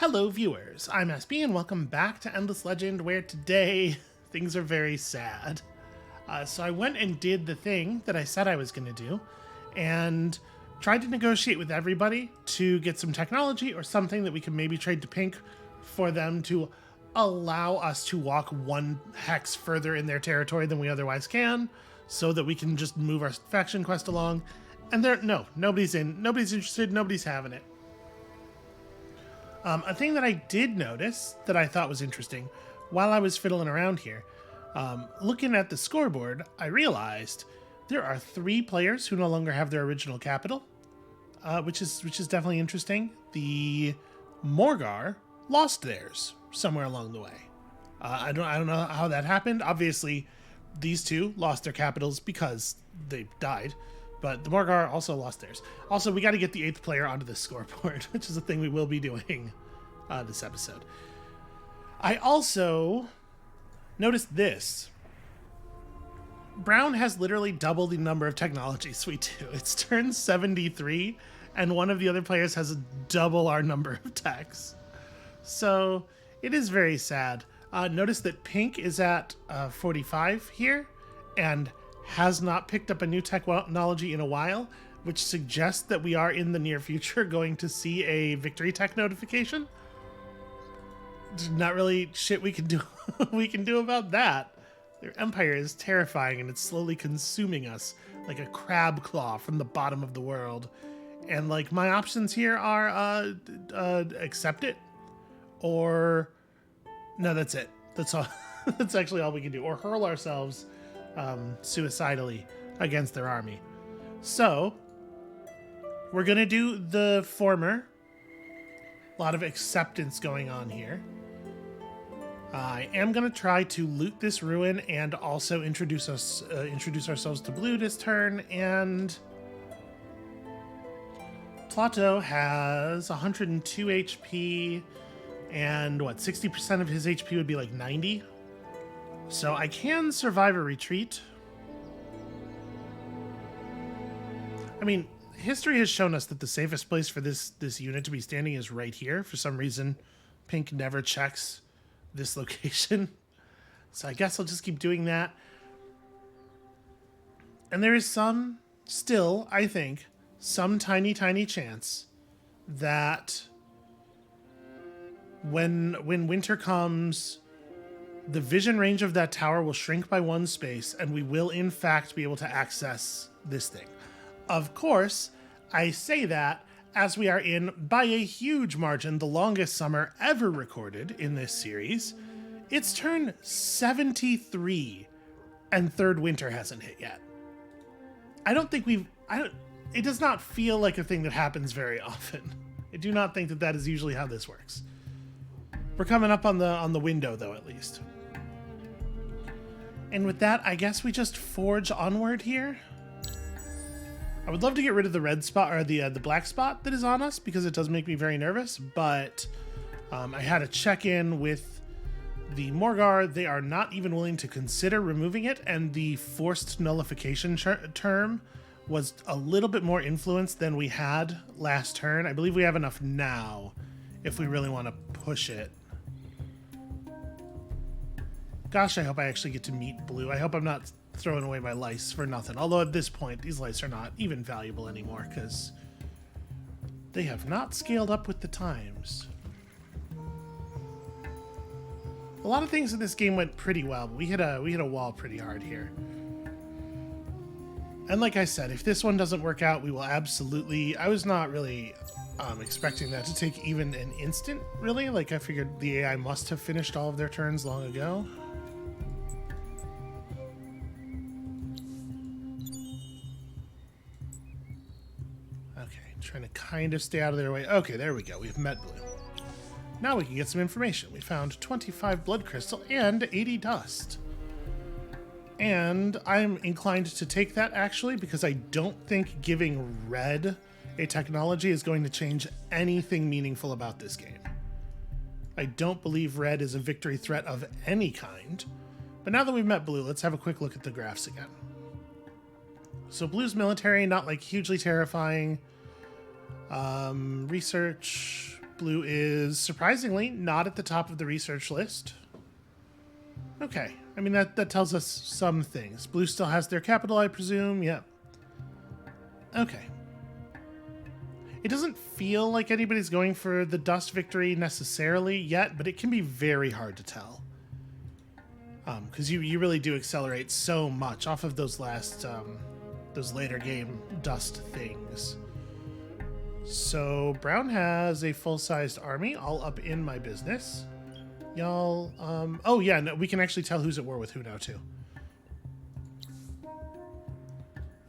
Hello viewers, I'm SB and welcome back to Endless Legend, where today things are very sad. So I went and did the thing that I said I was going to do and tried to negotiate with everybody to get some technology or something that we can maybe trade to Pink for them to allow us to walk one hex further in their territory than we otherwise can, so that we can just move our faction quest along. And nobody's interested, nobody's having it. A thing that I did notice that I thought was interesting while I was fiddling around here, looking at the scoreboard, I realized there are 3 players who no longer have their original capital, which is definitely interesting. The Morgar lost theirs somewhere along the way. I don't know how that happened. Obviously, these 2 lost their capitals because they died. But the Morgar also lost theirs. Also, we got to get the 8th player onto this scoreboard, which is a thing we will be doing this episode. I also noticed this. Brown has literally double the number of technologies we do. It's turn 73, and one of the other players has double our number of techs. So it is very sad. Notice that Pink is at 45 here, and has not picked up a new technology in a while, which suggests that we are in the near future going to see a victory tech notification. There's not really shit we can do about that. Their empire is terrifying and it's slowly consuming us like a crab claw from the bottom of the world. And like, my options here are accept it, or no, that's it. That's all. That's actually all we can do, or hurl ourselves suicidally against their army. So we're gonna do the former. A lot of acceptance going on here. I am gonna try to loot this ruin and also introduce ourselves to blue this turn. And Plato has 102 HP, and what, 60% of his HP would be like 90. So I can survive a retreat. I mean, history has shown us that the safest place for this unit to be standing is right here. For some reason, Pink never checks this location. So I guess I'll just keep doing that. And there is still, I think, some tiny chance that when winter comes, the vision range of that tower will shrink by 1 space, and we will in fact be able to access this thing. Of course, I say that as we are in, by a huge margin, the longest summer ever recorded in this series. It's turn 73, and 3rd winter hasn't hit yet. It does not feel like a thing that happens very often. I do not think that is usually how this works. We're coming up on the window, though, at least. And with that, I guess we just forge onward here. I would love to get rid of the red spot, or the black spot that is on us, because it does make me very nervous, but I had a check-in with the Morgar. They are not even willing to consider removing it, and the forced nullification term was a little bit more influenced than we had last turn. I believe we have enough now if we really want to push it. Gosh, I hope I actually get to meet Blue. I hope I'm not throwing away my lice for nothing. Although at this point, these lice are not even valuable anymore because they have not scaled up with the times. A lot of things in this game went pretty well, but we hit a wall pretty hard here. And like I said, if this one doesn't work out, we will absolutely... I was not really expecting that to take even an instant, really. Like, I figured the AI must have finished all of their turns long ago. Trying to kind of stay out of their way. Okay, there we go. We've met Blue. Now we can get some information. We found 25 blood crystal and 80 dust. And I'm inclined to take that, actually, because I don't think giving red a technology is going to change anything meaningful about this game. I don't believe red is a victory threat of any kind. But now that we've met Blue, let's have a quick look at the graphs again. So Blue's military, not like hugely terrifying. Research, Blue is surprisingly not at the top of the research list. Okay, I mean, that tells us some things. Blue still has their capital, I presume. Yep. Okay. It doesn't feel like anybody's going for the dust victory necessarily yet, but it can be very hard to tell. Because you really do accelerate so much off of those those later game dust things. So Brown has a full-sized army all up in my business. Y'all, oh yeah, no, we can actually tell who's at war with who now too.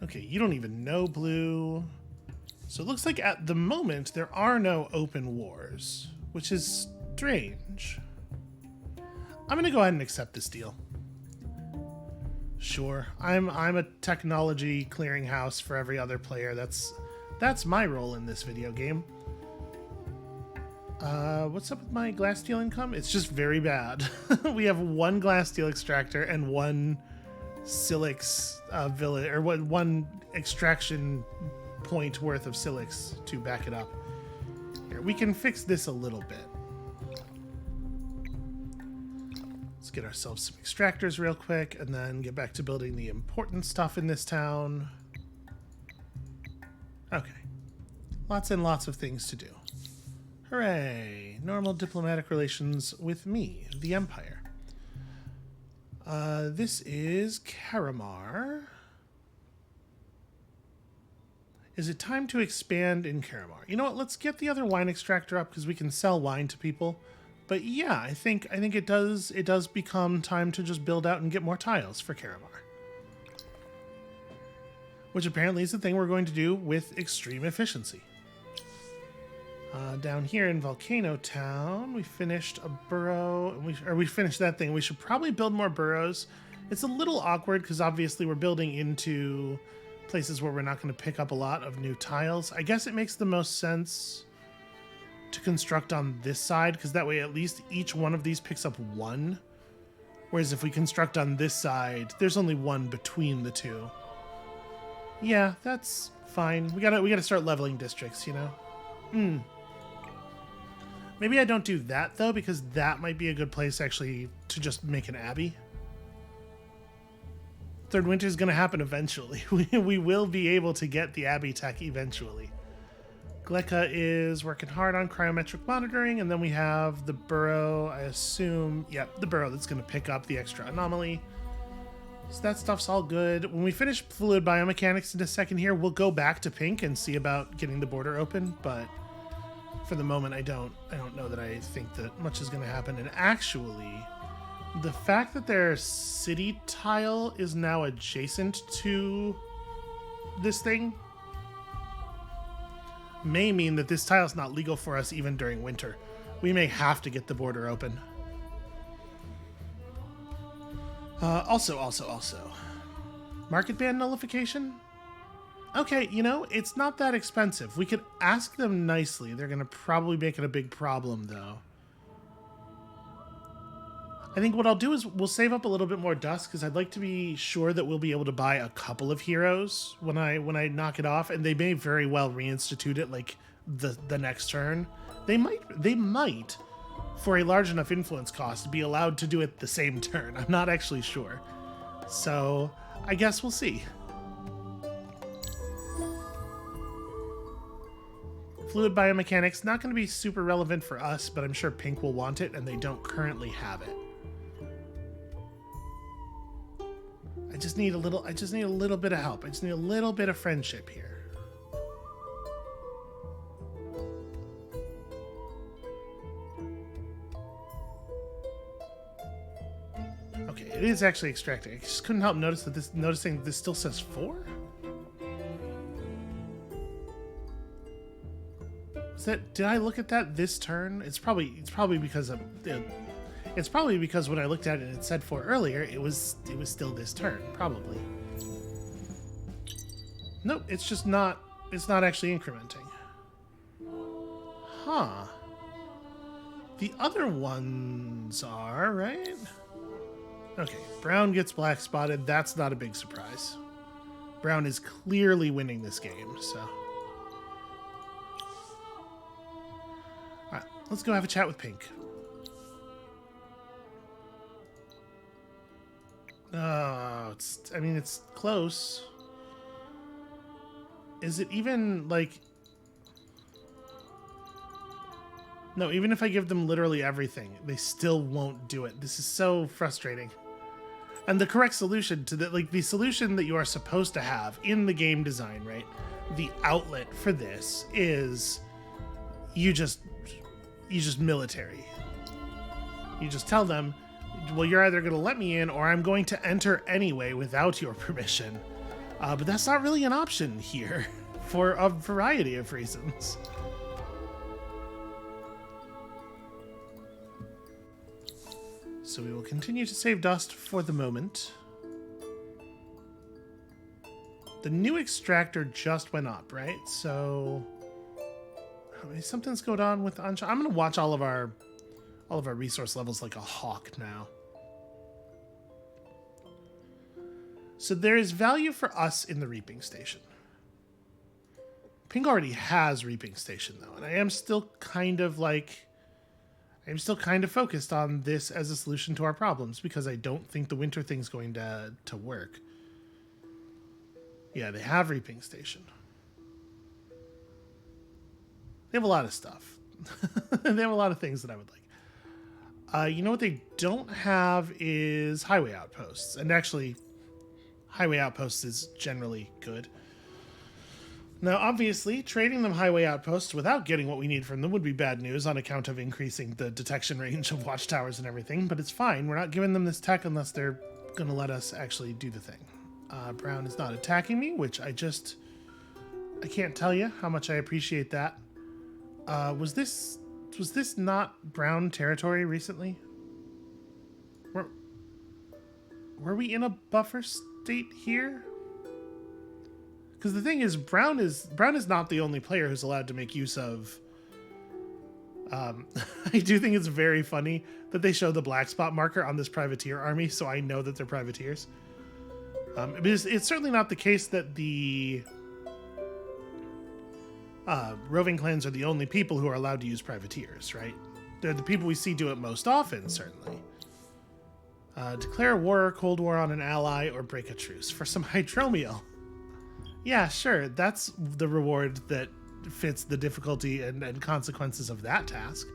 Okay, you don't even know Blue. So it looks like at the moment there are no open wars, which is strange. I'm gonna go ahead and accept this deal. Sure, I'm a technology clearinghouse for every other player. That's my role in this video game. What's up with my glass steel income? It's just very bad. We have one glass steel extractor and one silex village, or one extraction point worth of silex to back it up. Here, we can fix this a little bit. Let's get ourselves some extractors real quick and then get back to building the important stuff in this town. Okay. Lots and lots of things to do. Hooray! Normal diplomatic relations with me, the Empire. This is Karamar. Is it time to expand in Karamar? You know what? Let's get the other wine extractor up because we can sell wine to people. But yeah, I think it does become time to just build out and get more tiles for Karamar. Which apparently is the thing we're going to do with extreme efficiency. Down here in Volcano Town, we finished a burrow, and we finished that thing. We should probably build more burrows. It's a little awkward because obviously we're building into places where we're not going to pick up a lot of new tiles. I guess it makes the most sense to construct on this side because that way at least each one of these picks up one. Whereas if we construct on this side, there's only one between the two. Yeah, that's fine. We gotta start leveling districts, you know? Maybe I don't do that, though, because that might be a good place, actually, to just make an abbey. Third Winter is going to happen eventually. We will be able to get the abbey tech eventually. Gleka is working hard on cryometric monitoring, and then we have the burrow, I assume. Yep, the burrow that's going to pick up the extra anomaly. So that stuff's all good. When we finish fluid biomechanics in a second here, we'll go back to pink and see about getting the border open, but for the moment, I don't know that I think that much is going to happen. And actually, the fact that their city tile is now adjacent to this thing may mean that this tile is not legal for us even during winter. We may have to get the border open. Also, market ban nullification? Okay, you know, it's not that expensive. We could ask them nicely. They're going to probably make it a big problem, though. I think what I'll do is we'll save up a little bit more dust because I'd like to be sure that we'll be able to buy a couple of heroes when I knock it off, and they may very well reinstitute it like the next turn. They might, for a large enough influence cost, be allowed to do it the same turn. I'm not actually sure. So I guess we'll see. Fluid biomechanics, not going to be super relevant for us, but I'm sure Pink will want it, and they don't currently have it. I just need a little bit of help. I just need a little bit of friendship here. Okay, it is actually extracting. I just couldn't help noticing this still says 4? Did I look at that this turn? It's probably because of it's probably because when I looked at it and it said 4 earlier, it was still this turn, probably. Nope, it's just not actually incrementing. Huh. The other ones are, right? Okay, Brown gets black spotted. That's not a big surprise. Brown is clearly winning this game, so. Alright, Let's go have a chat with Pink. Oh, it's close. Is it even, like... No, even if I give them literally everything, they still won't do it. This is so frustrating. And the correct solution to the, like, the solution that you are supposed to have in the game design, right? The outlet for this is you just military. You just tell them, well, you're either going to let me in or I'm going to enter anyway without your permission. But that's not really an option here for a variety of reasons. So we will continue to save dust for the moment. The new extractor just went up, right? So something's going on with I'm going to watch all of our resource levels like a hawk now. So there is value for us in the reaping station. Pink already has reaping station though, and I am still kind of focused on this as a solution to our problems because I don't think the winter thing's going to work. Yeah, they have reaping station. They have a lot of stuff. They have a lot of things that I would like. You know what they don't have is highway outposts. And actually, highway outposts is generally good. Now, obviously, trading them highway outposts without getting what we need from them would be bad news on account of increasing the detection range of watchtowers and everything, but it's fine. We're not giving them this tech unless they're going to let us actually do the thing. Brown is not attacking me, which I can't tell you how much I appreciate that. Was this not Brown territory recently? Were we in a buffer state here? Because the thing is, Brown is not the only player who's allowed to make use of... I do think it's very funny that they show the black spot marker on this privateer army, so I know that they're privateers. It's certainly not the case that the roving clans are the only people who are allowed to use privateers, right? They're the people we see do it most often, certainly. Declare war or Cold War on an ally or break a truce for some hydromiel. Yeah, sure. That's the reward that fits the difficulty and consequences of that task.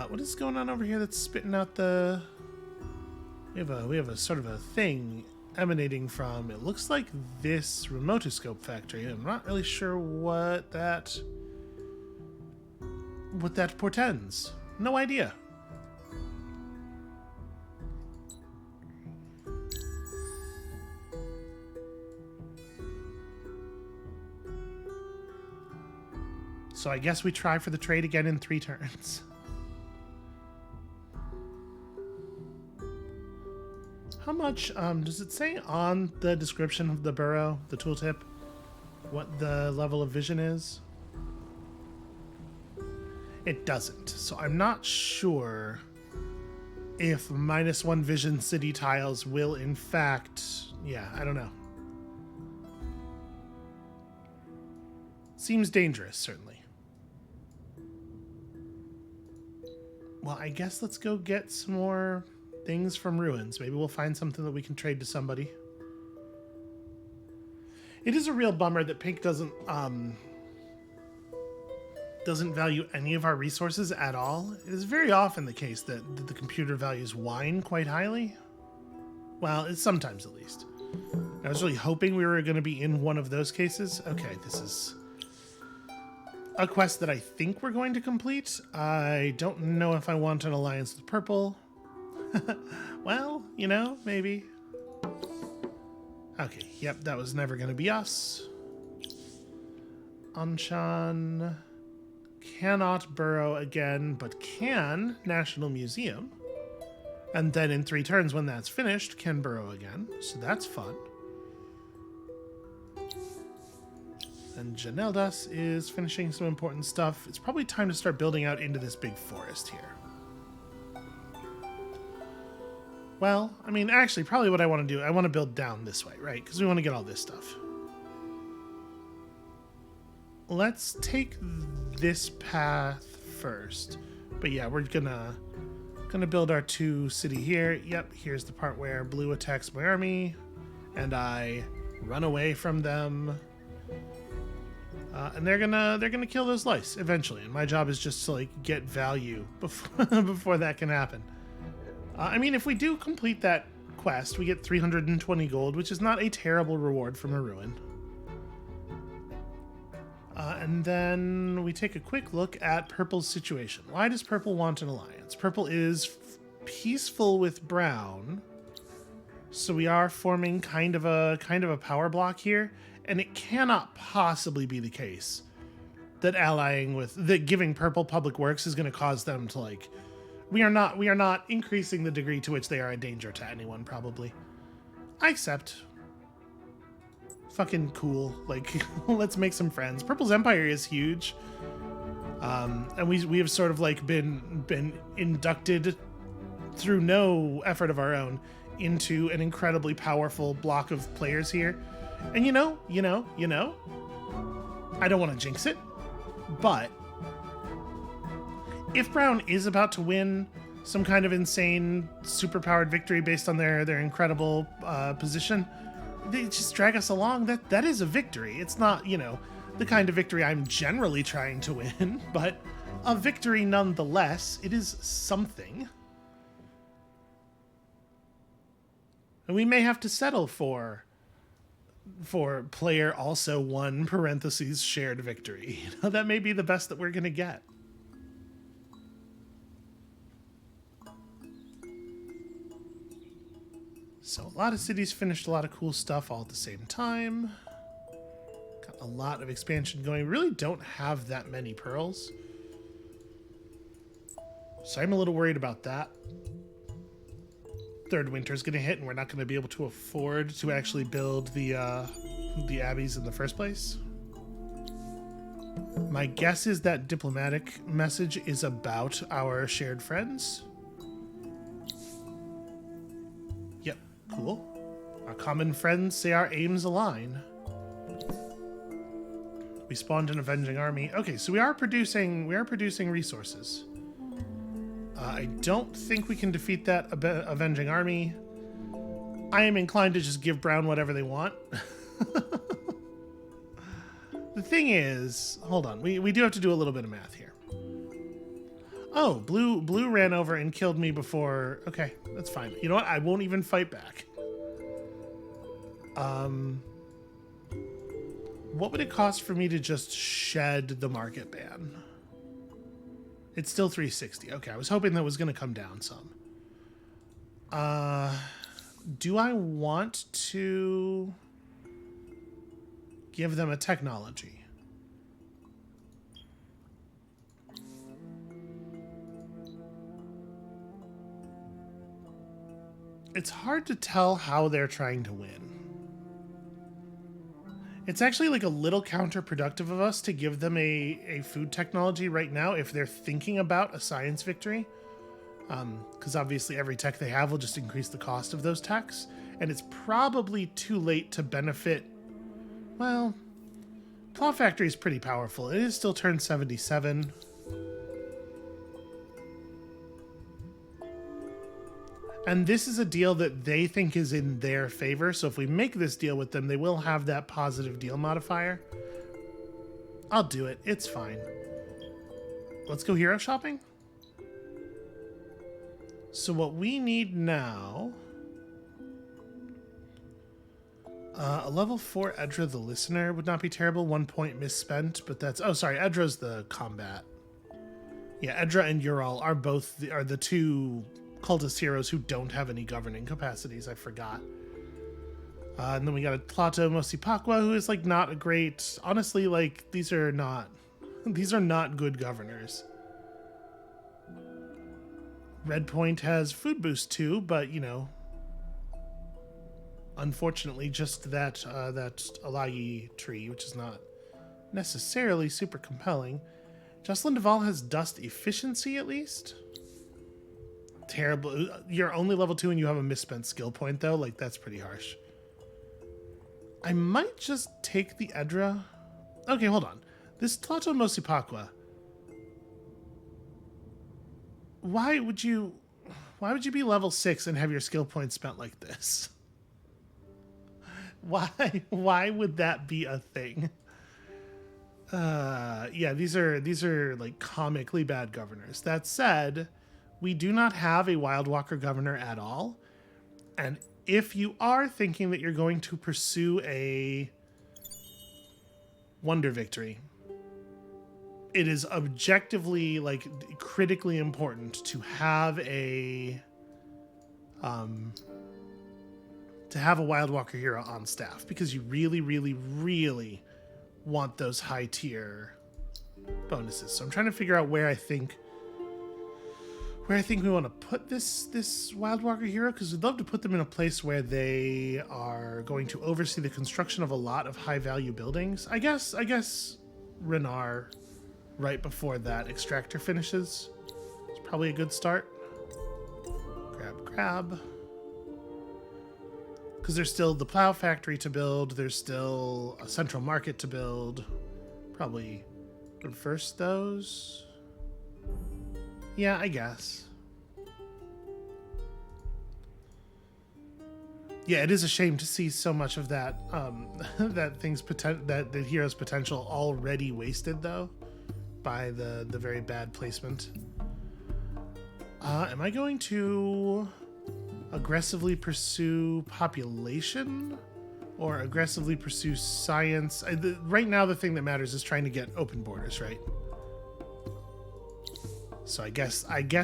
What is going on over here that's spitting out the... We have a sort of a thing emanating from, it looks like this remotoscope factory. I'm not really sure what that portends. No idea. So I guess we try for the trade again in 3 turns. How much, does it say on the description of the burrow, the tooltip, what the level of vision is? It doesn't, so I'm not sure if -1 vision city tiles will in fact, yeah, I don't know. Seems dangerous, certainly. Well, I guess let's go get some more things from ruins. Maybe we'll find something that we can trade to somebody. It is a real bummer that Pink doesn't value any of our resources at all. It is very often the case that the computer values wine quite highly. Well, it's sometimes at least. I was really hoping we were going to be in one of those cases. Okay, this is a quest that I think we're going to complete. I don't know if I want an alliance with purple. Well, you know, maybe. Okay, yep, that was never going to be us. Anshan cannot burrow again, but can National Museum. And then in 3 turns, when that's finished, can burrow again. So that's fun. And Janeldas is finishing some important stuff. It's probably time to start building out into this big forest here. Well, I mean, actually, probably what I want to do, I want to build down this way, right? Because we want to get all this stuff. let's take this path first. But yeah, we're gonna build our 2 city here. Yep, here's the part where blue attacks my army, and I run away from them. And they're gonna kill those lice eventually, and my job is just to like get value before that can happen. I mean, if we do complete that quest, we get 320 gold, which is not a terrible reward from a ruin. And then we take a quick look at Purple's situation. Why does Purple want an alliance? Purple is peaceful with Brown, so we are forming kind of a power block here, and it cannot possibly be the case that giving Purple public works is going to cause them to like. We are not increasing the degree to which they are a danger to anyone. Probably, I accept. Fucking cool. Like, let's make some friends. Purple's empire is huge, and we have sort of like been inducted through no effort of our own into an incredibly powerful block of players here. And you know, I don't want to jinx it, but if Brown is about to win some kind of insane superpowered victory based on their incredible position, they just drag us along. That is a victory. It's not, the kind of victory I'm generally trying to win, but a victory nonetheless. It is something. And we may have to settle for player also won parentheses shared victory. That may be the best that we're going to get. So a lot of cities finished a lot of cool stuff all at the same time. Got a lot of expansion going. We really don't have that many pearls, so I'm a little worried about that. Third winter is going to hit, and we're not going to be able to afford to actually build the abbeys in the first place. My guess is that diplomatic message is about our shared friends. Yep, cool. Our common friends say our aims align. We spawned an avenging army. Okay, so we are producing resources. I don't think we can defeat that avenging army. I am inclined to just give Brown whatever they want. The thing is, hold on, we do have to do a little bit of math here. Oh, blue ran over and killed me before. Okay, that's fine. You know what? I won't even fight back. What would it cost for me to just shed the market ban? It's still 360. Okay, I was hoping that was going to come down some. Do I want to give them a technology? It's hard to tell how they're trying to win. It's actually like a little counterproductive of us to give them a food technology right now if they're thinking about a science victory. Because obviously every tech they have will just increase the cost of those techs. And it's probably too late to benefit. Well, Claw Factory is pretty powerful. It is still turn 77. And this is a deal that they think is in their favor. So if we make this deal with them, they will have that positive deal modifier. I'll do it. It's fine. Let's go hero shopping. So what we need now... a level 4 Edra the Listener would not be terrible. 1 point misspent, but that's... Oh, sorry. Edra's the combat. Yeah, Edra and Ural are both the two... cultist heroes who don't have any governing capacities. I forgot. And then we got a Plato Mosipakwa, who is like not a great. Honestly, like these are not good governors. Red Point has food boost too, but unfortunately, just that Alagi tree, which is not necessarily super compelling. Jocelyn Duvall has dust efficiency at least. Terrible. You're only level 2 and you have a misspent skill point though. Like that's pretty harsh. I might just take the Edra. Okay, hold on. This Tlato Mosipaqua. Why would you be level 6 and have your skill points spent like this? Why would that be a thing? Yeah, these are like comically bad governors. That said, we do not have a Wild Walker governor at all. And if you are thinking that you're going to pursue a Wonder Victory, it is objectively, like, critically important to have a Wild Walker hero on staff, because you really, really, really want those high tier bonuses. So I'm trying to figure out where I think we want to put this Wild Walker hero, because we'd love to put them in a place where they are going to oversee the construction of a lot of high value buildings. I guess Renar, right before that extractor finishes, it's probably a good start. Grab. Because there's still the plow factory to build. There's still a central market to build. Probably reverse those. Yeah, I guess. Yeah, it is a shame to see so much of that that hero's potential already wasted, though, by the very bad placement. Am I going to aggressively pursue population or aggressively pursue science? Right now, the thing that matters is trying to get open borders, right? So I guess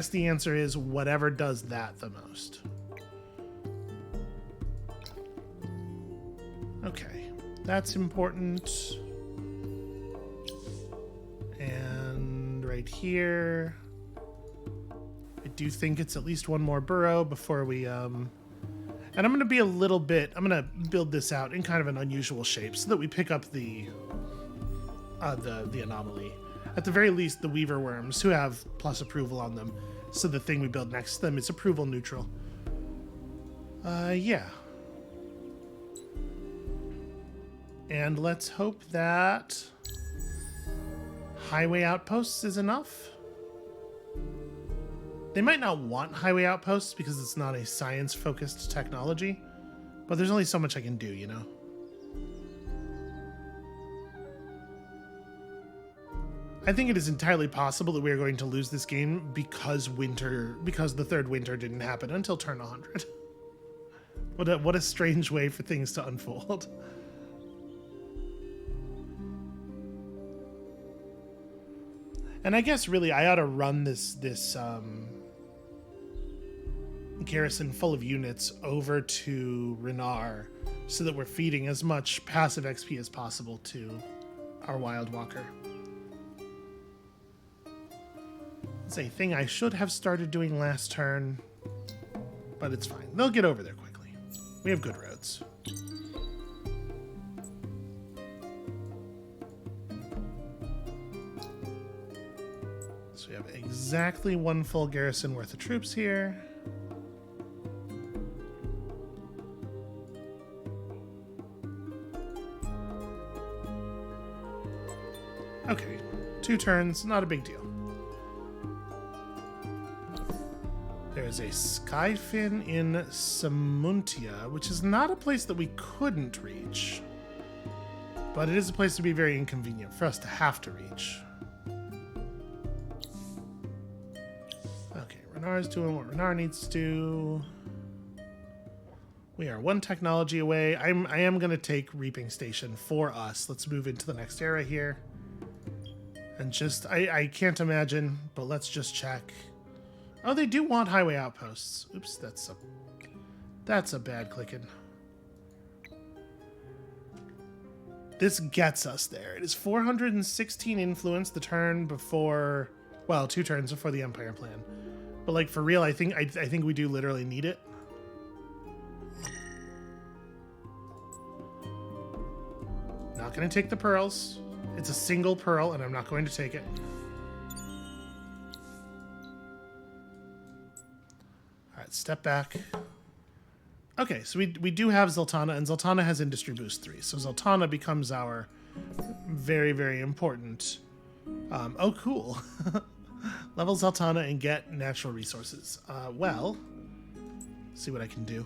the answer is whatever does that the most. Okay, that's important. And right here, I do think it's at least one more burrow before we and I'm going to be I'm going to build this out in kind of an unusual shape so that we pick up the anomaly. At the very least, the weaver worms, who have plus approval on them, so the thing we build next to them is approval neutral. Yeah. And let's hope that highway outposts is enough. They might not want highway outposts because it's not a science-focused technology, but there's only so much I can do, you know? I think it is entirely possible that we are going to lose this game because the third winter didn't happen until turn 100. What a strange way for things to unfold. And I guess really I ought to run this garrison full of units over to Renar so that we're feeding as much passive XP as possible to our Wild Walker. It's a thing I should have started doing last turn, but it's fine. They'll get over there quickly. We have good roads. So we have exactly one full garrison worth of troops here. Okay, 2 turns, not a big deal. There's a Skyfin in Samuntia, which is not a place that we couldn't reach, but it is a place to be very inconvenient for us to have to reach. Okay, Renar's doing what Renar needs to do. We are 1 technology away. I am going to take Reaping Station for us. Let's move into the next era here. And just, I can't imagine, but let's just check. Oh, they do want highway outposts. Oops, that's a bad clicking. This gets us there. It is 416 influence the turn before, well, 2 turns before the Empire plan. But like for real, I think we do literally need it. Not going to take the pearls. It's a single pearl, and I'm not going to take it. Step back. Okay, so we do have Zoltana, and Zoltana has Industry Boost 3. So Zoltana becomes our Very, very important. Oh, cool. Level Zaltana and get natural resources. Well, see what I can do.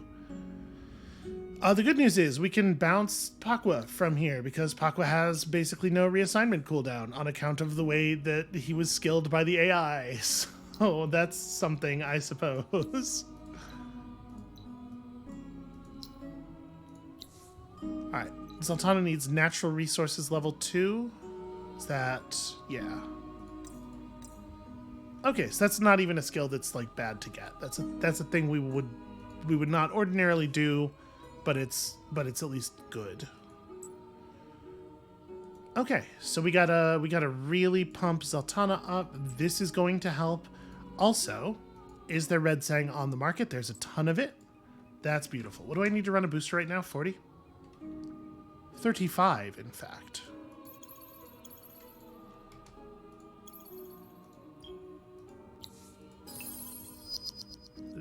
The good news is we can bounce Pakwa from here because Pakwa has basically no reassignment cooldown on account of the way that he was skilled by the AI. So that's something, I suppose. Alright, Zaltana needs natural resources level 2. Is that... yeah. Okay, so that's not even a skill that's like bad to get. That's a thing we would not ordinarily do, but it's at least good. Okay, so we gotta really pump Zaltana up. This is going to help. Also, is there Red Sang on the market? There's a ton of it. That's beautiful. What do I need to run a booster right now? 40? 35, in fact.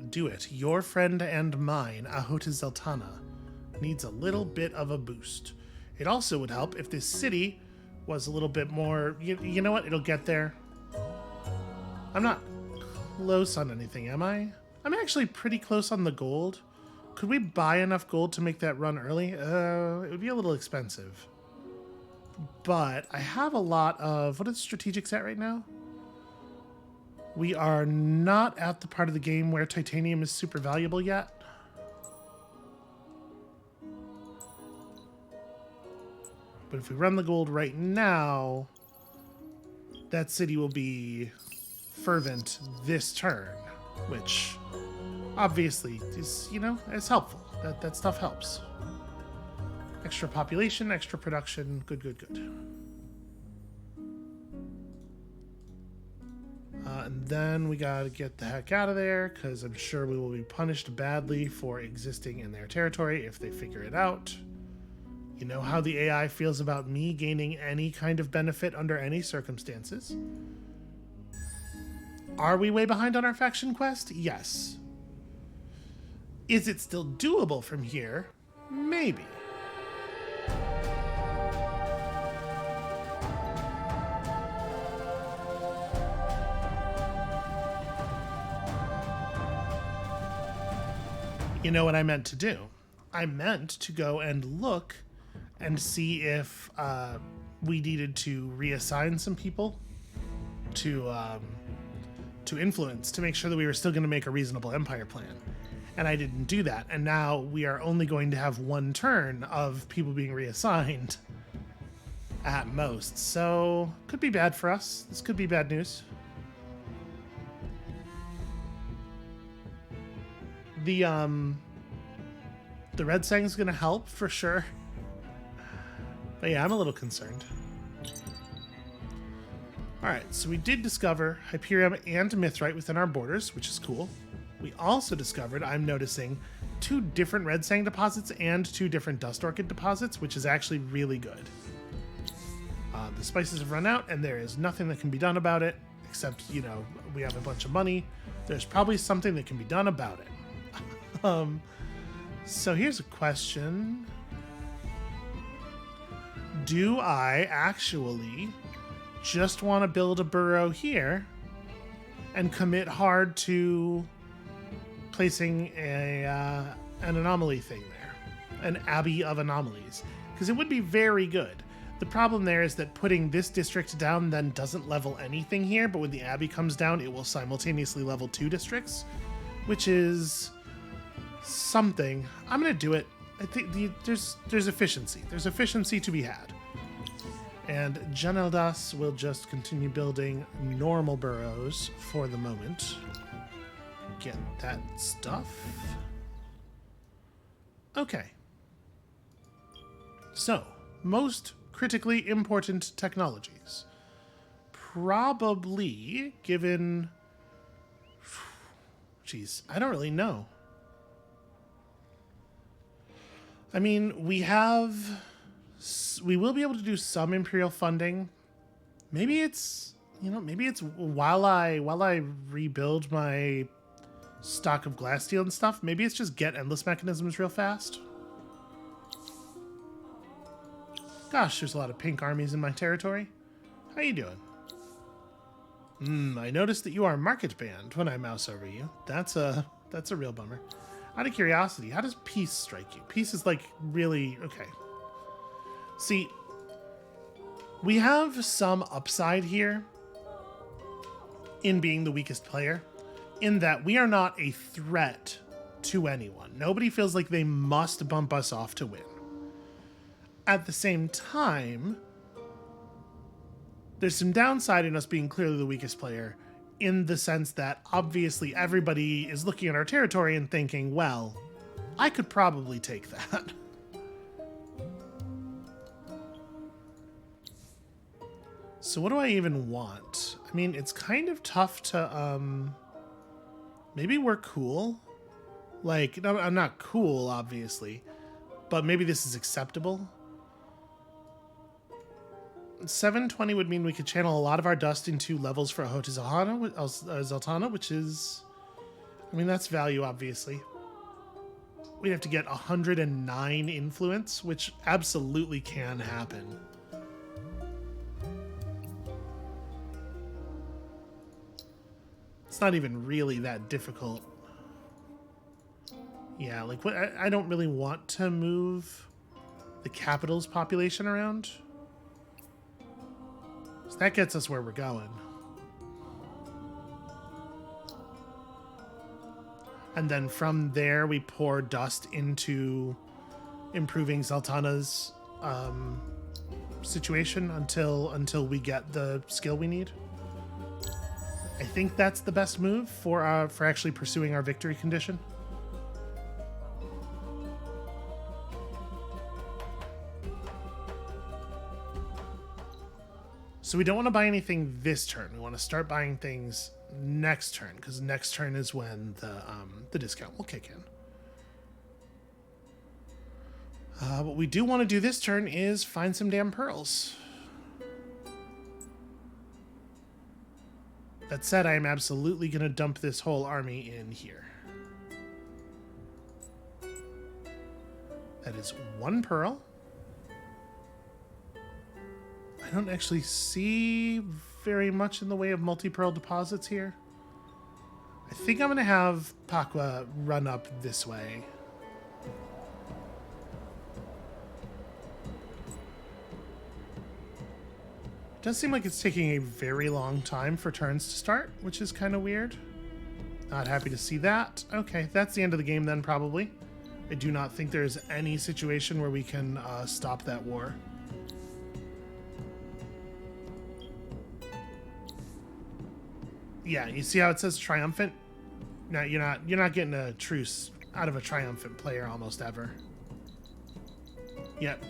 Do it. Your friend and mine, Ahota Zaltana, needs a little bit of a boost. It also would help if this city was a little bit more... You know what? It'll get there. I'm not close on anything, am I? I'm actually pretty close on the gold. Could we buy enough gold to make that run early? It would be a little expensive. But I have a lot of... What is strategics at right now? We are not at the part of the game where titanium is super valuable yet. But if we run the gold right now, that city will be fervent this turn, which obviously is, you know, it's helpful. That stuff helps. Extra population, extra production, good, good, good. And then we gotta get the heck out of there, because I'm sure we will be punished badly for existing in their territory if they figure it out. You know how the AI feels about me gaining any kind of benefit under any circumstances. Are we way behind on our faction quest? Yes. Is it still doable from here? Maybe. You know what I meant to do? I meant to go and look and see if we needed to reassign some people to influence to make sure that we were still going to make a reasonable empire plan. And I didn't do that. And now we are only going to have one turn of people being reassigned at most. So could be bad for us. This could be bad news. The Red Sang's gonna help for sure. But yeah, I'm a little concerned. Alright, so we did discover Hyperium and Mithrite within our borders, which is cool. We also discovered, I'm noticing, 2 different Red Sang deposits and 2 different Dust Orchid deposits, which is actually really good. The spices have run out, and there is nothing that can be done about it, except, you know, we have a bunch of money. There's probably something that can be done about it. So here's a question. Do I actually just want to build a burrow here and commit hard to placing an anomaly thing there? An abbey of anomalies. Because it would be very good. The problem there is that putting this district down then doesn't level anything here, but when the abbey comes down, it will simultaneously level 2 districts, which is... something. I'm gonna do it. I think there's efficiency. There's efficiency to be had. And Janeldas will just continue building normal burrows for the moment. Get that stuff. Okay. So, most critically important technologies. Probably, given... Jeez, I don't really know. I mean, we will be able to do some Imperial funding. Maybe it's, you know, maybe it's while I rebuild my stock of glass steel and stuff, maybe it's just get endless mechanisms real fast. Gosh, there's a lot of pink armies in my territory. How you doing? I noticed that you are market banned when I mouse over you. That's a real bummer. Out of curiosity, how does peace strike you? Peace is like really okay. See, we have some upside here in being the weakest player, in that we are not a threat to anyone. Nobody feels like they must bump us off to win. At the same time, there's some downside in us being clearly the weakest player, in the sense that obviously everybody is looking at our territory and thinking, well, I could probably take that. So what do I even want? I mean, it's kind of tough to, maybe we're cool. Like, no, I'm not cool, obviously, but maybe this is acceptable. 720 would mean we could channel a lot of our dust into levels for Zaltana, which is, I mean, that's value, obviously. We'd have to get 109 influence, which absolutely can happen. It's not even really that difficult. Yeah, like what? I don't really want to move the capital's population around. So that gets us where we're going. And then from there, we pour dust into improving Zaltana's situation until we get the skill we need. I think that's the best move for actually pursuing our victory condition. So we don't want to buy anything this turn. We want to start buying things next turn, because next turn is when the discount will kick in. What we do want to do this turn is find some damn pearls. That said, I am absolutely going to dump this whole army in here. That is one pearl. I don't actually see very much in the way of multi-pearl deposits here. I think I'm going to have Pakwa run up this way. It does seem like it's taking a very long time for turns to start, which is kind of weird. Not happy to see that. Okay, that's the end of the game then, probably. I do not think there's any situation where we can stop that war. Yeah, you see how it says triumphant? No, you're not getting a truce out of a triumphant player almost ever. Yep,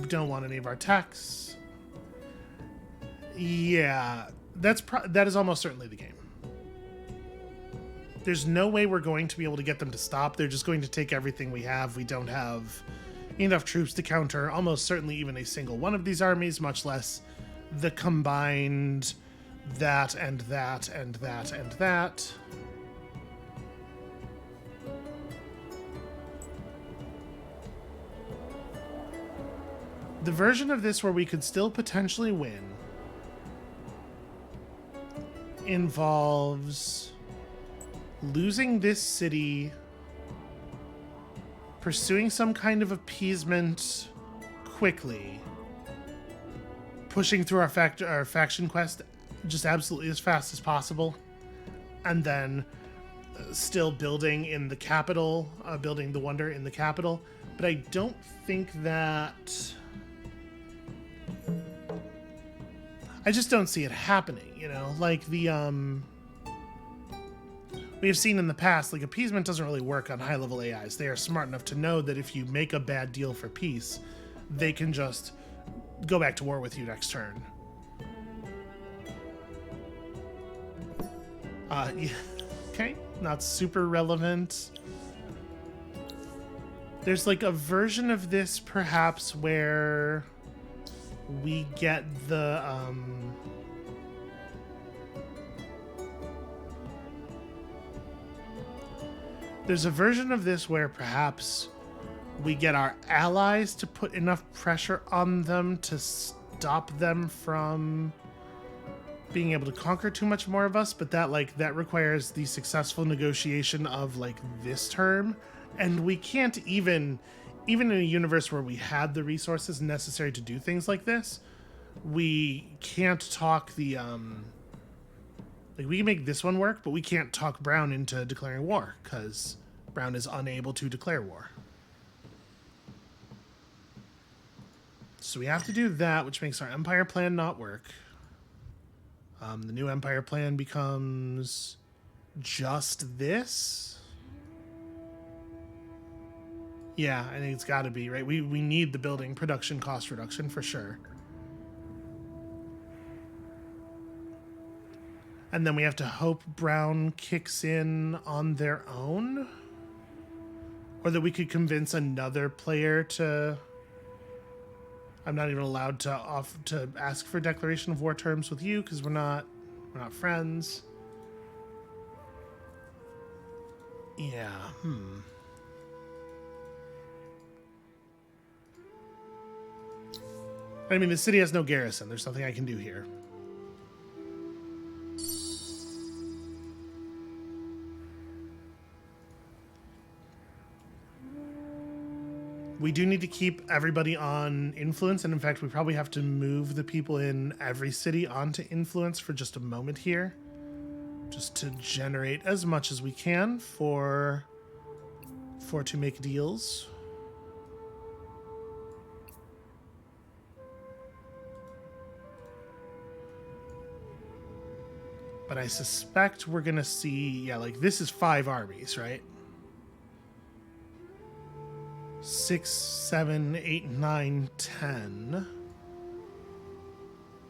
don't want any of our techs. Yeah, that is almost certainly the game. There's no way we're going to be able to get them to stop. They're just going to take everything we have. We don't have enough troops to counter almost certainly even a single one of these armies, much less the combined that and that and that and that. The version of this where we could still potentially win involves losing this city, pursuing some kind of appeasement quickly, pushing through our faction quest just absolutely as fast as possible, and then still building in the capital, building the wonder in the capital. But I don't think that... I just don't see it happening, you know? Like the, we have seen in the past, like, appeasement doesn't really work on high-level AIs. They are smart enough to know that if you make a bad deal for peace, they can just go back to war with you next turn. Yeah, okay, not super relevant. There's like a version of this perhaps where we get the there's a version of this where perhaps we get our allies to put enough pressure on them to stop them from being able to conquer too much more of us, but that requires the successful negotiation of this term, and we can't even in a universe where we had the resources necessary to do things like this, we can't talk the we can make this one work, but we can't talk Brown into declaring war because Brown is unable to declare war. So we have to do that, which makes our empire plan not work. The new empire plan becomes just this. Yeah, I think it's got to be, right? We need the building production cost reduction for sure. And then we have to hope Brown kicks in on their own. Or that we could convince another player to... I'm not even allowed to ask for declaration of war terms with you because we're not friends. Yeah, I mean, the city has no garrison. There's nothing I can do here. We do need to keep everybody on influence, and in fact, we probably have to move the people in every city onto influence for just a moment here, just to generate as much as we can for to make deals. But I suspect we're gonna see, yeah, this is 5 armies, right? 6, 7, 8, 9, 10.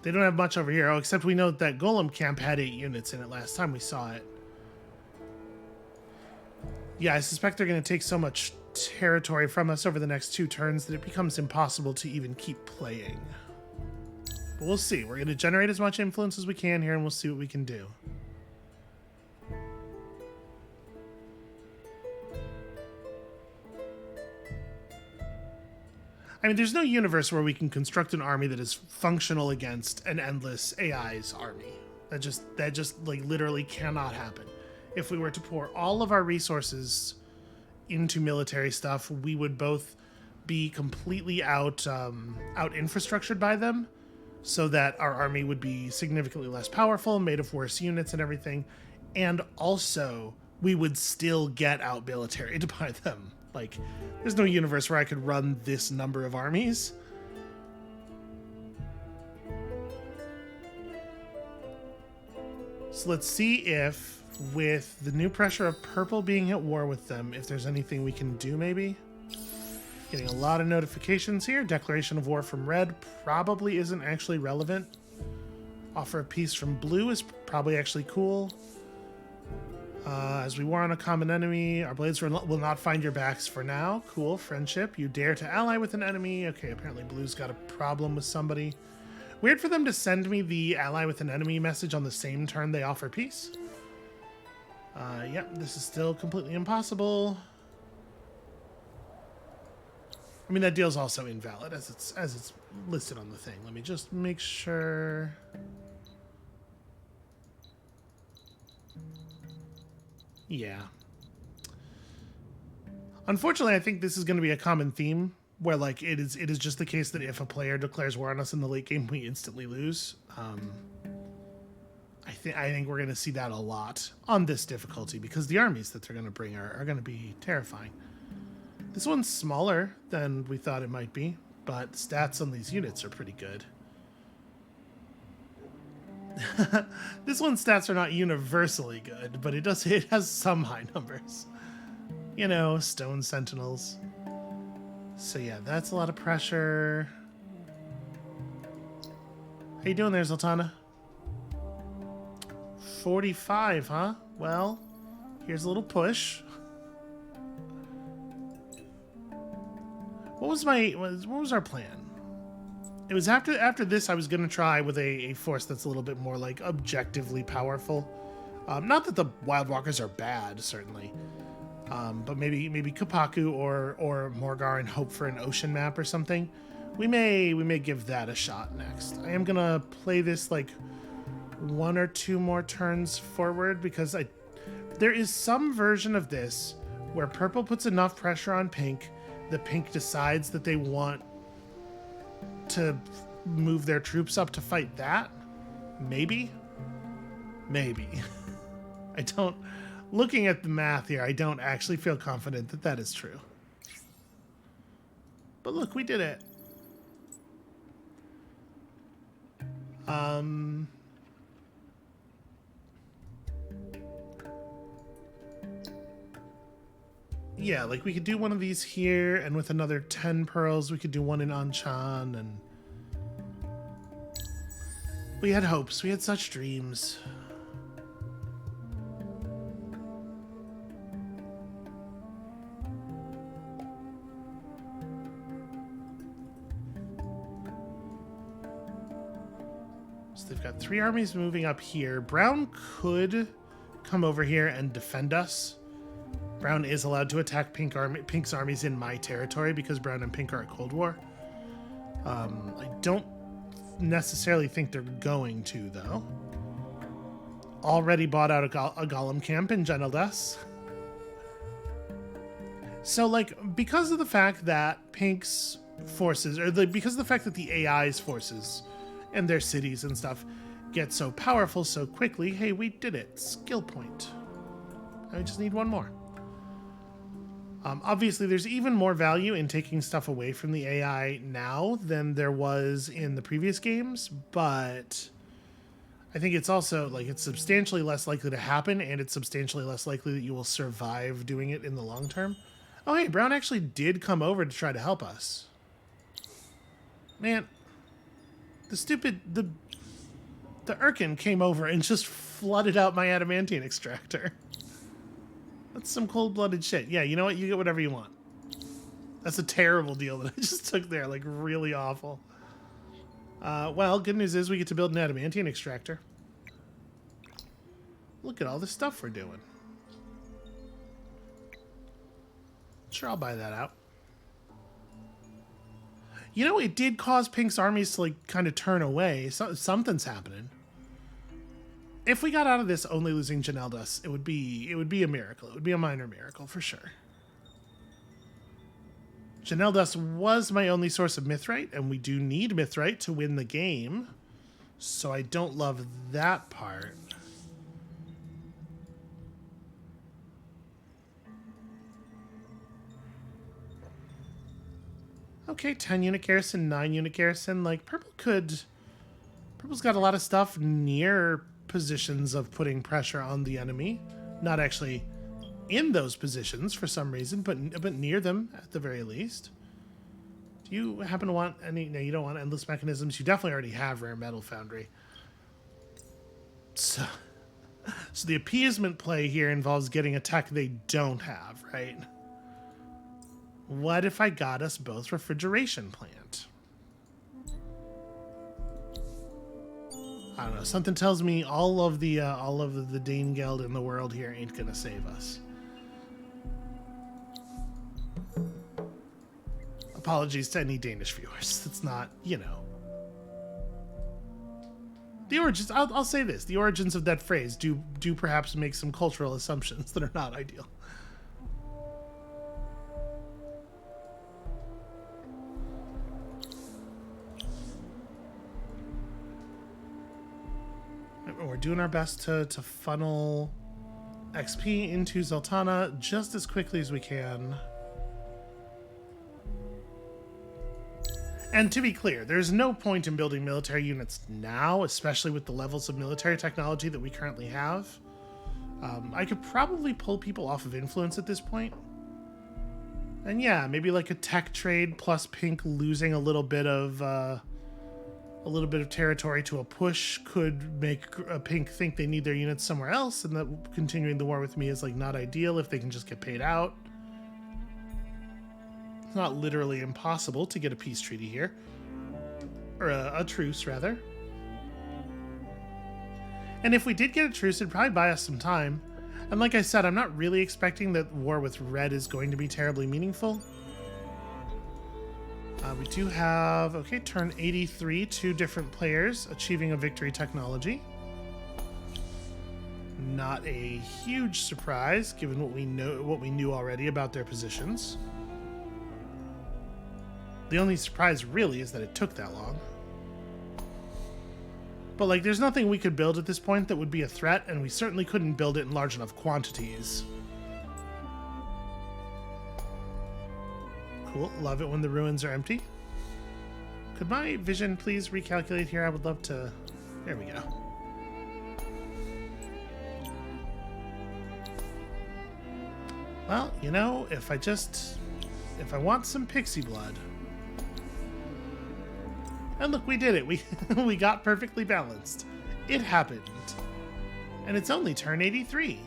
They don't have much over here. Oh, except we know that Golem Camp had 8 units in it last time we saw it. Yeah, I suspect they're going to take so much territory from us over the next 2 turns that it becomes impossible to even keep playing. But we'll see. We're going to generate as much influence as we can here, and we'll see what we can do. I mean, there's no universe where we can construct an army that is functional against an endless AI's army. That just literally cannot happen. If we were to pour all of our resources into military stuff, we would both be completely out infrastructured by them, so that our army would be significantly less powerful, made of worse units and everything, and also we would still get out militaried by them. There's no universe where I could run this number of armies. So let's see if, with the new pressure of purple being at war with them, if there's anything we can do, maybe? Getting a lot of notifications here. Declaration of war from red probably isn't actually relevant. Offer of peace from blue is probably actually cool. As we war on a common enemy, our blades will not find your backs for now. Cool. Friendship. You dare to ally with an enemy. Okay, apparently blue's got a problem with somebody. Weird for them to send me the ally with an enemy message on the same turn they offer peace. Yep, this is still completely impossible. I mean, that deal's also invalid as it's listed on the thing. Let me just make sure. Yeah. Unfortunately, I think this is going to be a common theme where it is just the case that if a player declares war on us in the late game, we instantly lose. I think we're going to see that a lot on this difficulty because the armies that they're going to bring are going to be terrifying. This one's smaller than we thought it might be, but stats on these units are pretty good. This one's stats are not universally good, but it has some high numbers. You know, stone sentinels. So yeah, that's a lot of pressure. How you doing there, Zoltana? 45, huh? Well, here's a little push. What was our plan? It was after this I was going to try with a force that's a little bit more objectively powerful. Not that the Wild Walkers are bad, certainly. But maybe Kapaku or Morgar and hope for an ocean map or something. We may give that a shot next. I am gonna play this like 1 or 2 more turns forward because there is some version of this where purple puts enough pressure on pink that pink decides that they want to move their troops up to fight that. Maybe. I don't. Looking at the math here, I don't actually feel confident that that is true. But look, we did it. Yeah, like we could do one of these here, and with another 10 pearls, we could do one in Anchan, and we had hopes. We had such dreams. So they've got 3 armies moving up here. Brown could come over here and defend us. Brown is allowed to attack Pink's armies in my territory because Brown and Pink are at Cold War. I don't necessarily think they're going to, though. Already bought out a Golem camp in Geneldes. So, like, because of the fact that Pink's forces, because of the fact that the AI's forces and their cities and stuff get so powerful so quickly, hey, we did it. Skill point. I just need 1 more. Obviously, there's even more value in taking stuff away from the AI now than there was in the previous games, but I think it's also, like, it's substantially less likely to happen, and it's substantially less likely that you will survive doing it in the long term. Oh, hey, Brown actually did come over to try to help us. Man, the Urkin came over and just flooded out my adamantine extractor. That's some cold-blooded shit. Yeah, you know what? You get whatever you want. That's a terrible deal that I just took there. Like, really awful. Well, good news is we get to build an adamantine extractor. Look at all the stuff we're doing. Sure, I'll buy that out. You know, it did cause Pink's armies to, like, kind of turn away. Something's happening. If we got out of this only losing Geneldes, it would be a miracle. It would be a minor miracle for sure. Geneldes was my only source of mithrite, and we do need mithrite to win the game. So I don't love that part. Okay, 10 unit garrison, 9 unit garrison. Like, Purple's got a lot of stuff near positions of putting pressure on the enemy. Not actually in those positions for some reason, but near them at the very least. Do you happen to want any? No, you don't want endless mechanisms. You definitely already have rare metal foundry. So the appeasement play here involves getting a tech they don't have, right? What if I got us both refrigeration plant? I don't know. Something tells me all of the Danegeld in the world here ain't gonna save us. Apologies to any Danish viewers. It's not, you know. The origins. I'll say this: the origins of that phrase do perhaps make some cultural assumptions that are not ideal. We're doing our best to funnel XP into Zoltana just as quickly as we can. And to be clear, there's no point in building military units now, especially with the levels of military technology that we currently have. I could probably pull people off of influence at this point. And yeah, maybe like a tech trade plus Pink losing a little bit of territory to a push could make Pink think they need their units somewhere else, and that continuing the war with me is like not ideal if they can just get paid out. It's not literally impossible to get a peace treaty here. Or a truce, rather. And if we did get a truce, it'd probably buy us some time. And like I said, I'm not really expecting that war with red is going to be terribly meaningful. We do have, okay, turn 83, 2 different players achieving a victory technology. Not a huge surprise, given what we knew already about their positions. The only surprise really is that it took that long. But like, there's nothing we could build at this point that would be a threat, and we certainly couldn't build it in large enough quantities. Cool, love it when the ruins are empty. Could my vision please recalculate here? I would love to... There we go. Well, you know, if I want some pixie blood... And look, we did it. We got perfectly balanced. It happened. And it's only turn 83.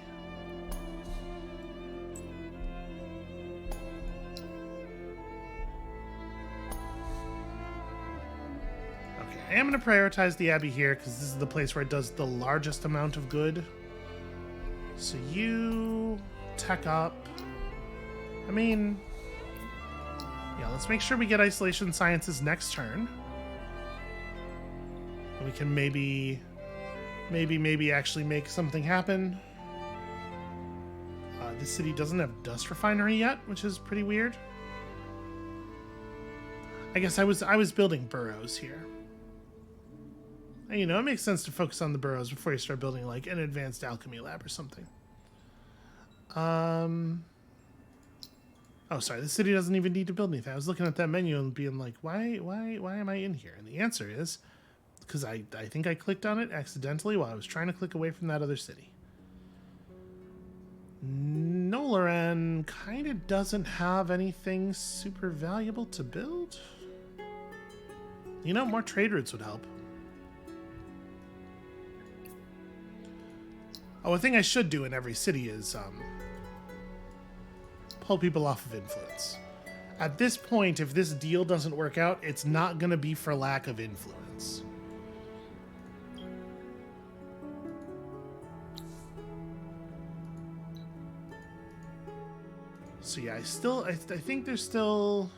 Okay, I am going to prioritize the Abbey here because this is the place where it does the largest amount of good. So you tech up. I mean, yeah, let's make sure we get Isolation Sciences next turn. We can maybe actually make something happen. This city doesn't have dust refinery yet, which is pretty weird. I guess I was building burrows here. And, you know, it makes sense to focus on the burrows before you start building like an advanced alchemy lab or something. Oh, sorry, the city doesn't even need to build anything. I was looking at that menu and being like, why am I in here? And the answer is because I think I clicked on it accidentally while I was trying to click away from that other city. Noloran kind of doesn't have anything super valuable to build. You know, more trade routes would help. Oh, a thing I should do in every city is pull people off of influence. At this point, if this deal doesn't work out, it's not going to be for lack of influence. So yeah, I think there's still...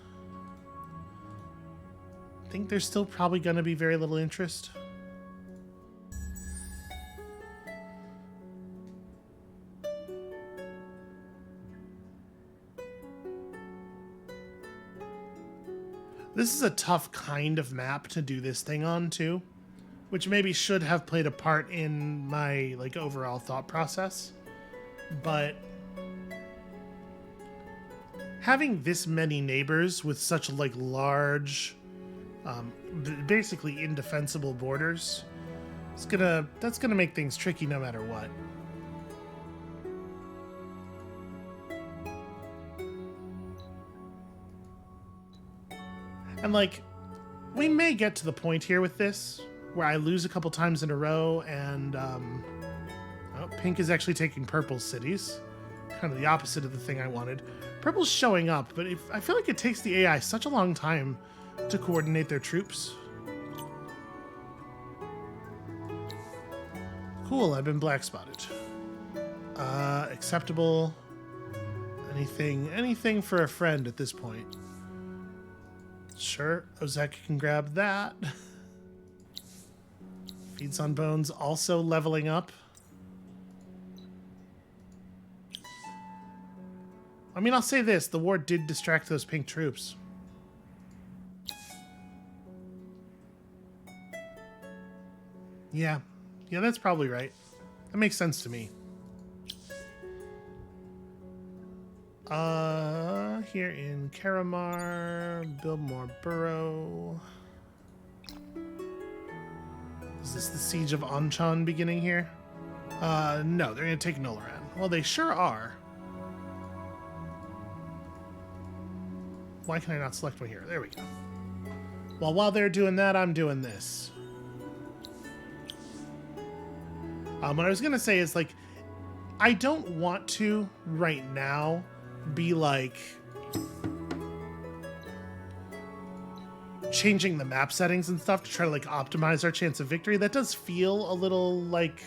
I think there's still probably going to be very little interest. This is a tough kind of map to do this thing on, too. Which maybe should have played a part in my, like, overall thought process. But... having this many neighbors with such, like, large, basically indefensible borders, that's gonna make things tricky no matter what. And, like, we may get to the point here with this where I lose a couple times in a row and, oh, pink is actually taking purple cities. Kind of the opposite of the thing I wanted. Purple's showing up, but I feel like it takes the AI such a long time to coordinate their troops. Cool, I've been black spotted. Acceptable. Anything for a friend at this point. Sure, Ozeki can grab that. Feeds on Bones also leveling up. I mean, I'll say this, the war did distract those pink troops. Yeah, that's probably right. That makes sense to me. Here in Karamar, build more burrow. Is this the Siege of Anchan beginning here? No, they're gonna take Noloran. Well, they sure are. Why can I not select one here? There we go. Well, while they're doing that, I'm doing this. What I was gonna say is, like, I don't want to, right now, be, like, changing the map settings and stuff to try to, like, optimize our chance of victory. That does feel a little like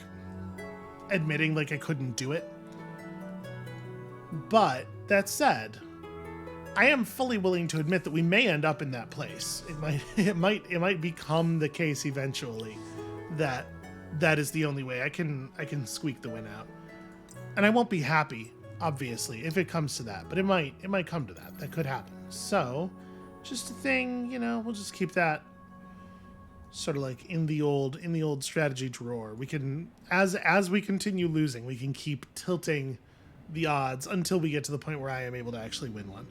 admitting, like, I couldn't do it. But that said, I am fully willing to admit that we may end up in that place. It might become the case eventually that that is the only way I can squeak the win out. And I won't be happy, obviously, if it comes to that, but it might come to that. That could happen. So, just a thing, we'll just keep that sort of like in the old strategy drawer. We can, as we continue losing, we can keep tilting the odds until we get to the point where I am able to actually win one.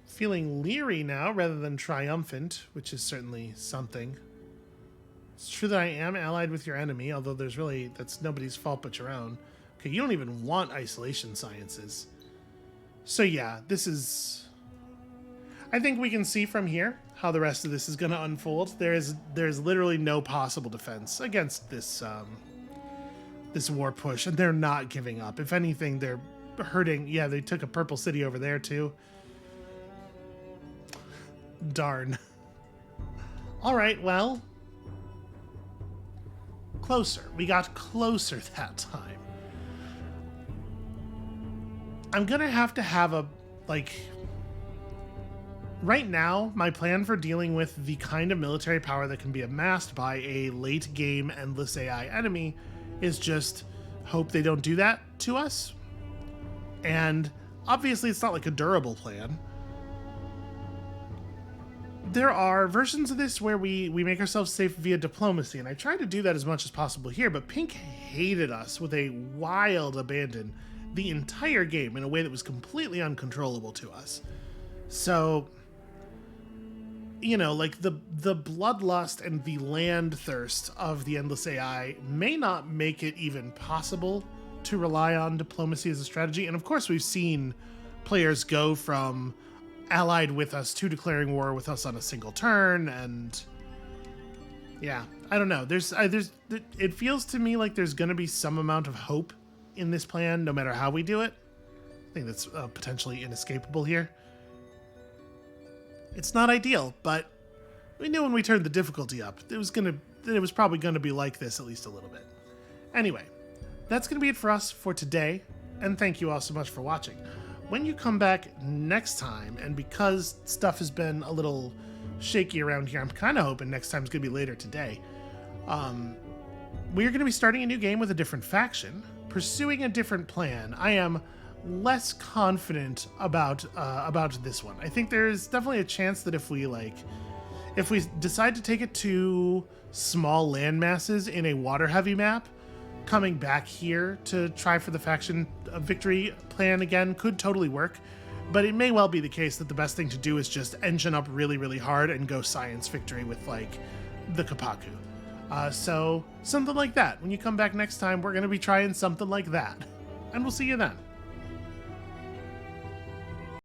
Feeling leery now rather than triumphant, which is certainly something. It's true that I am allied with your enemy, although that's nobody's fault but your own. Okay, you don't even want isolation sciences. So yeah, this is... I think we can see from here how the rest of this is going to unfold. There's literally no possible defense against this this war push, and they're not giving up. If anything, they're hurting. Yeah, they took a purple city over there too. Darn. All right, well, closer. We got closer that time. I'm gonna have a, right now, my plan for dealing with the kind of military power that can be amassed by a late game endless AI enemy is just hope they don't do that to us. And obviously it's not like a durable plan. There are versions of this where we make ourselves safe via diplomacy, and I tried to do that as much as possible here, but Pink hated us with a wild abandon the entire game in a way that was completely uncontrollable to us. So, like the bloodlust and the land thirst of the endless AI may not make it even possible to rely on diplomacy as a strategy. And of course, we've seen players go from allied with us to declaring war with us on a single turn, and yeah, I don't know. It feels to me like there's going to be some amount of hope in this plan, no matter how we do it. I think that's potentially inescapable here. It's not ideal, but we knew when we turned the difficulty up, it was probably going to be like this at least a little bit. Anyway, that's going to be it for us for today, and thank you all so much for watching. When you come back next time, and because stuff has been a little shaky around here, I'm kind of hoping next time's going to be later today. We're going to be starting a new game with a different faction, pursuing a different plan. I am less confident about this one. I think there's definitely a chance that if we decide to take it to small land masses in a water heavy map, coming back here to try for the faction victory plan again could totally work. But it may well be the case that the best thing to do is just engine up really, really hard and go science victory with the Kapaku. So something like that. When you come back next time, we're going to be trying something like that. And we'll see you then.